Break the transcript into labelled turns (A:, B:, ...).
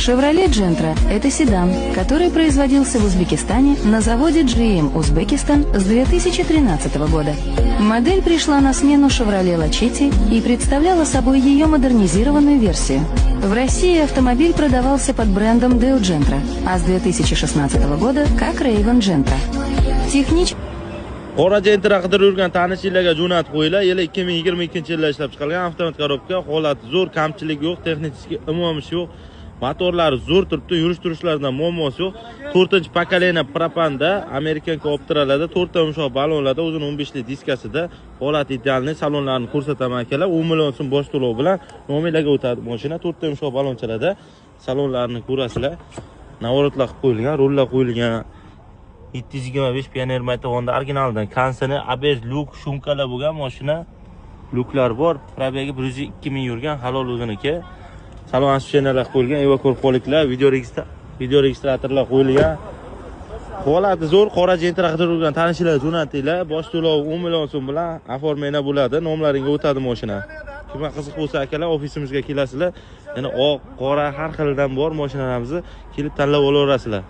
A: Chevrolet Gentra – это седан, который производился в Узбекистане на заводе GM Узбекистан с 2013 года. Модель пришла на смену Chevrolet Lachetti и представляла собой ее модернизированную версию. В России автомобиль продавался под брендом Deo Gentra, а с 2016 года как Raven Gentra. Технически
B: Qora Gentra qidirib yurgan tanishlarga jo'natib qo'yinglar. Yili 2022-yilda ishlab chiqarilgan avtomat korobka, holati zo'r, kamchilik yo'q, texnik umumiy yo'q. Motorlari zo'r turibdi, yurish-turishlaridan muammosi yo'q. 4-pokoleniya propanda Amerikan Optralada 4 ta yumshoq balonlarda o'zini 15 lik diskasida holati idealni salonlarini ko'rsataman akalar. 10 million so'm bosh to'lov bilan nomerlarga o'tadi mashina. 4 ta yumshoq balonchalarda salonlarini ko'rasizlar. Navorotlar qilib qo'yilgan, rollar qo'yilgan. 725 Pioneer motorda originaldan kansini abej luk shumkalar bo'lgan mashina. Luklar bor. Probegi 102 ming yurgan halol o'ziniki. Salon asfaltlar qo'yilgan, evakor qo'liklar, video registratorlar qo'yilgan. Holati zo'r, qora Gentra qidirib yurgan tanishlar jo'natinglar. Bosh to'lov 10 million so'm bilan oformanglar bo'ladi. Nomlaringga o'tadi mashina. Kimga qiziq bo'lsa akalar ofisimizga kelasizlar. Yana oq, qora har xildan bor mashinalarimizni kelib tanlab olaverasizlar.